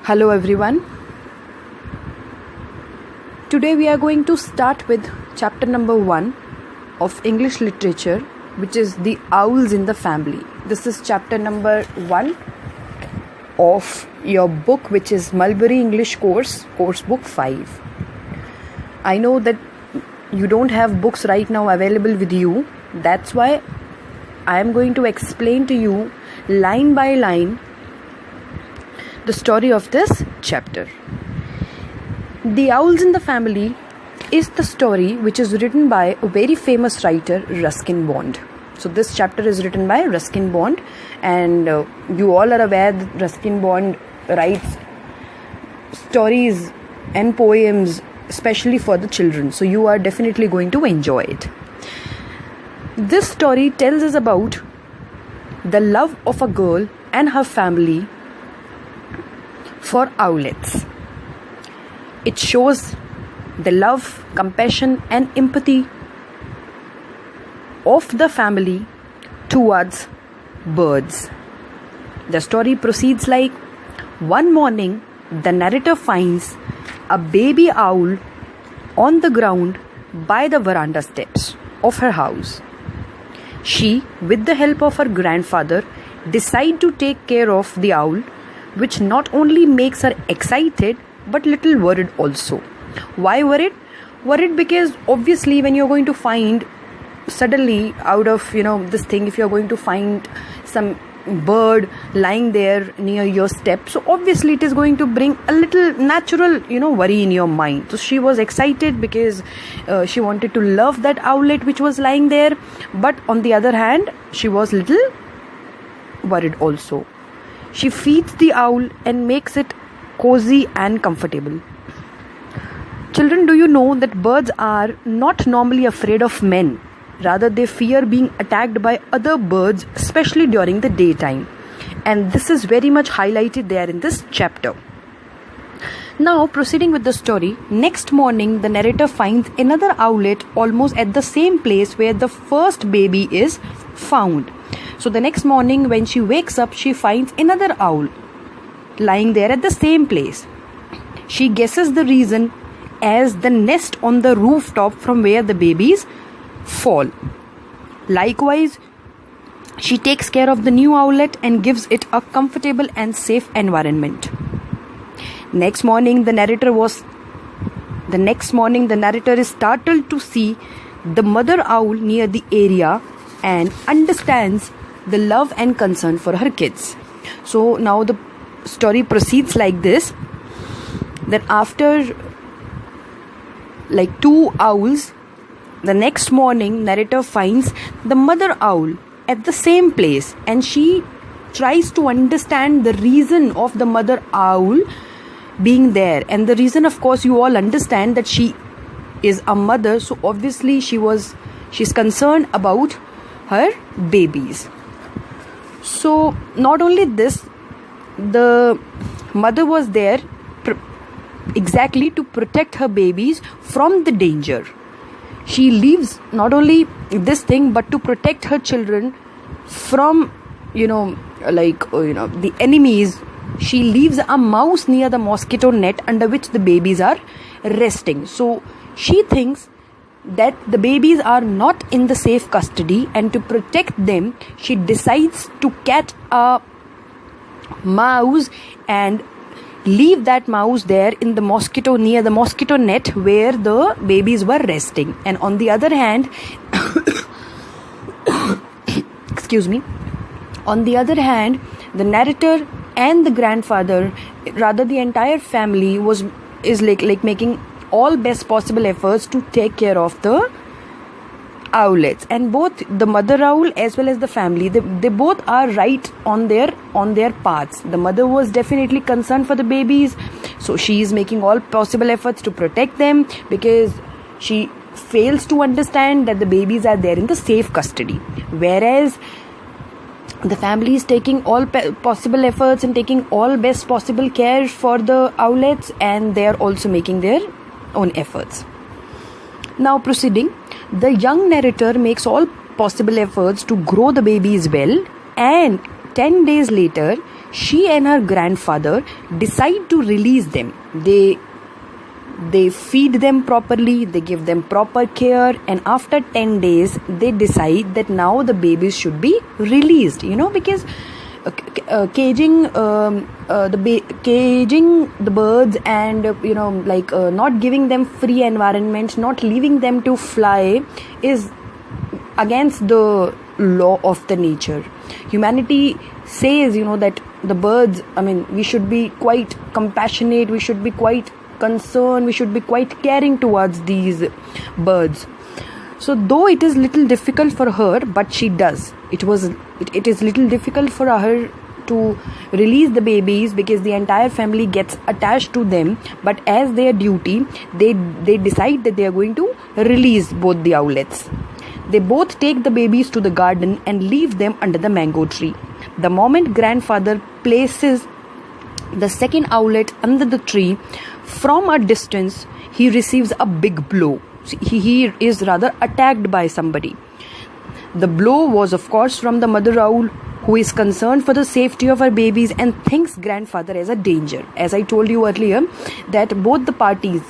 Hello everyone. Today we are going to start with chapter number 1 of English literature, which is The Owls in the Family. This is chapter number 1 of your book, which is Mulberry English course book 5. I know that you don't have books right now available with you. That's why I am going to explain to you line by line the story of this chapter. The Owls in the Family is the story which is written by a very famous writer, Ruskin Bond. So this chapter is written by Ruskin Bond, and you all are aware that Ruskin Bond writes stories and poems especially for the children. So you are definitely going to enjoy it. This story tells us about the love of a girl and her family for owlets. It shows the love, compassion and empathy of the family towards birds. The story proceeds like, one morning the narrator finds a baby owl on the ground by the veranda steps of her house. She, with the help of her grandfather, decide to take care of the owl, which not only makes her excited but little worried also. Why worried? Worried because obviously when you're going to find suddenly out of this thing, if you're going to find some bird lying there near your step, so obviously it is going to bring a little natural worry in your mind. So she was excited because she wanted to love that owlet which was lying there, but on the other hand she was little worried also. She feeds the owl and makes it cozy and comfortable. Children, do you know that birds are not normally afraid of men? Rather, they fear being attacked by other birds, especially during the daytime. And this is very much highlighted there in this chapter. Now, proceeding with the story, next morning the narrator finds another owlet almost at the same place where the first baby is found. So the next morning when she wakes up, she finds another owl lying there at the same place. She guesses the reason as the nest on the rooftop from where the babies fall. Likewise, she takes care of the new owlet and gives it a comfortable and safe environment. Next morning the narrator is startled to see the mother owl near the area and understands the love and concern for her kids. So now the story proceeds like this, that after two owls, the next morning narrator finds the mother owl at the same place, and she tries to understand the reason of the mother owl being there. And the reason, of course, you all understand that she is a mother, so obviously she's concerned about her babies. So not only this, the mother was there exactly to protect her babies from the danger. She leaves not only this thing but to protect her children from the enemies. She leaves a mouse near the mosquito net under which the babies are resting. So she thinks that the babies are not in the safe custody, and to protect them she decides to catch a mouse and leave that mouse there in the mosquito, near the mosquito net where the babies were resting. And on the other hand the narrator and the grandfather, rather the entire family, is making all best possible efforts to take care of the owlets. And both the mother owl as well as the family, they both are right on their paths. The mother was definitely concerned for the babies, so she is making all possible efforts to protect them, because she fails to understand that the babies are there in the safe custody, whereas the family is taking all possible efforts and taking all best possible care for the owlets, and they are also making their own efforts. Now proceeding, the young narrator makes all possible efforts to grow the babies well, and 10 days later she and her grandfather decide to release them. They feed them properly, they give them proper care, and after 10 days they decide that now the babies should be released, because caging the birds and not giving them free environment, not leaving them to fly is against the law of the nature. Humanity says that the birds, we should be quite compassionate, we should be quite concerned, we should be quite caring towards these birds. So though it is little difficult for her, but she does. It is little difficult for her to release the babies because the entire family gets attached to them, but as their duty they decide that they are going to release both the owlets. They both take the babies to the garden and leave them under the mango tree. The moment grandfather places the second owlet under the tree, from a distance he receives a big blow. He is rather attacked by somebody. The blow was of course from the mother owl, who is concerned for the safety of her babies and thinks grandfather as a danger. As I told you earlier, that both the parties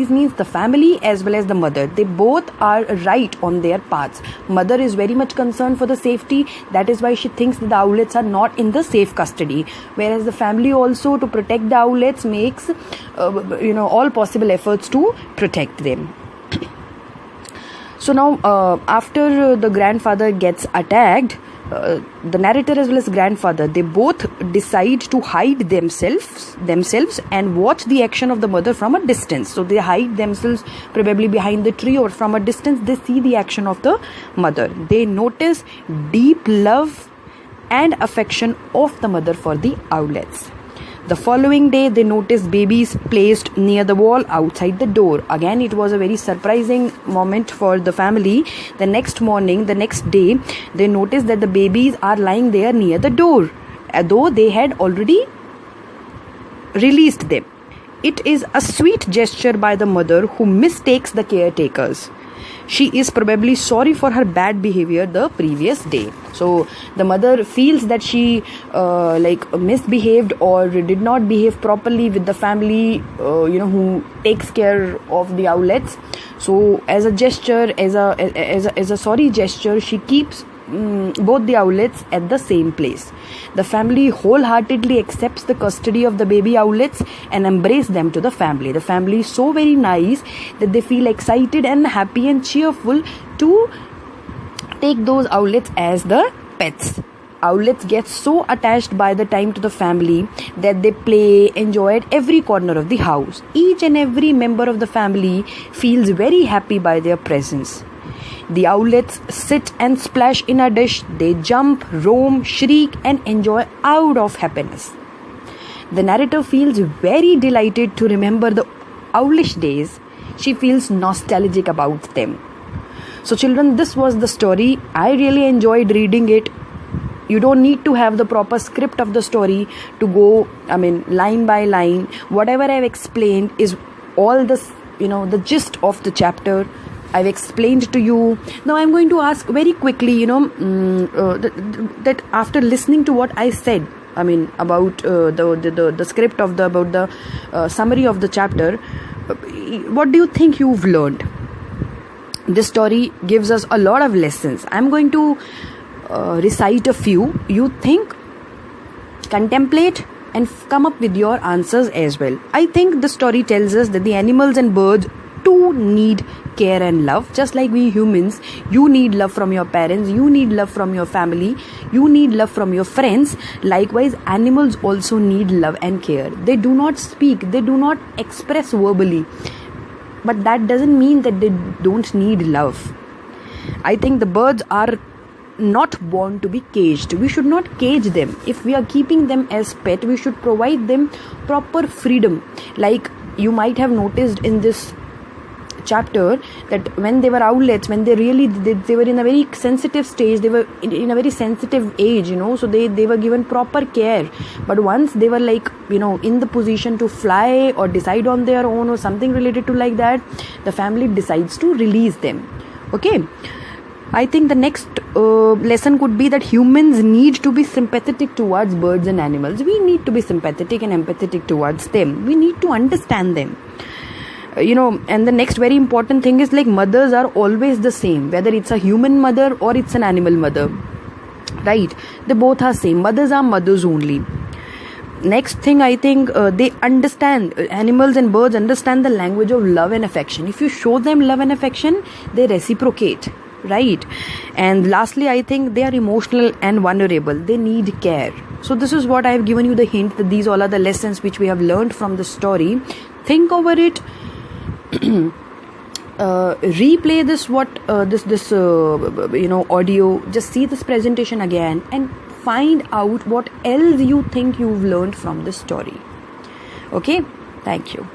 means the family as well as the mother, they both are right on their paths. Mother is very much concerned for the safety, that is why she thinks that the owlets are not in the safe custody, whereas the family also, to protect the owlets, makes all possible efforts to protect them. So now after the grandfather gets attacked, the narrator as well as grandfather, they both decide to hide themselves and watch the action of the mother from a distance. So they hide themselves probably behind the tree, or from a distance they see the action of the mother. They notice deep love and affection of the mother for the owlets. The following day, they noticed babies placed near the wall outside the door. Again, it was a very surprising moment for the family. The next day, they noticed that the babies are lying there near the door, though they had already released them. It is a sweet gesture by the mother, who mistakes the caretakers. She is probably sorry for her bad behavior the previous day. So the mother feels that she misbehaved or did not behave properly with the family who takes care of the owlets. So as a gesture, as a sorry gesture, she keeps both the owlets at the same place. The family wholeheartedly accepts the custody of the baby owlets and embrace them to the family. The family is so very nice that they feel excited and happy and cheerful to take those owlets as the pets. Owlets get so attached by the time to the family that they play, enjoy at every corner of the house. Each and every member of the family feels very happy by their presence. The owlets sit and splash in a dish. They jump, roam, shriek and enjoy out of happiness. The narrator feels very delighted to remember the owlish days. She feels nostalgic about them. So children, this was the story. I really enjoyed reading it. You don't need to have the proper script of the story to go, line by line. Whatever I've explained is all the gist of the chapter. I've explained to you. Now I'm going to ask very quickly, that after listening to what I said, about the script of about the summary of the chapter, what do you think you've learned? This story gives us a lot of lessons. I'm going to recite a few. You think, contemplate and come up with your answers as well. I think the story tells us that the animals and birds too need care and love, just like we humans. You need love from your parents, you need love from your family, you need love from your friends. Likewise, animals also need love and care. They do not speak, they do not express verbally, but that doesn't mean that they don't need love. I think the birds are not born to be caged. We should not cage them. If we are keeping them as pet, we should provide them proper freedom. Like you might have noticed in this chapter that when they were owlets, when they were in a very sensitive stage, they were in a very sensitive age, so they were given proper care. But once they were in the position to fly or decide on their own or something related to like that, the family decides to release them. Okay, I think the next lesson could be that humans need to be sympathetic towards birds and animals. We need to be sympathetic and empathetic towards them. We need to understand them. And the next very important thing is, like, mothers are always the same, whether it's a human mother or it's an animal mother, right? They both are same. Mothers are mothers only. Next thing, I think they understand, animals and birds understand the language of love and affection. If you show them love and affection, they reciprocate, right? And lastly, I think they are emotional and vulnerable. They need care. So this is what I have given you the hint, that these all are the lessons which we have learned from the story. Think over it. Replay this audio. Just see this presentation again and find out what else you think you've learned from this story. Okay, thank you.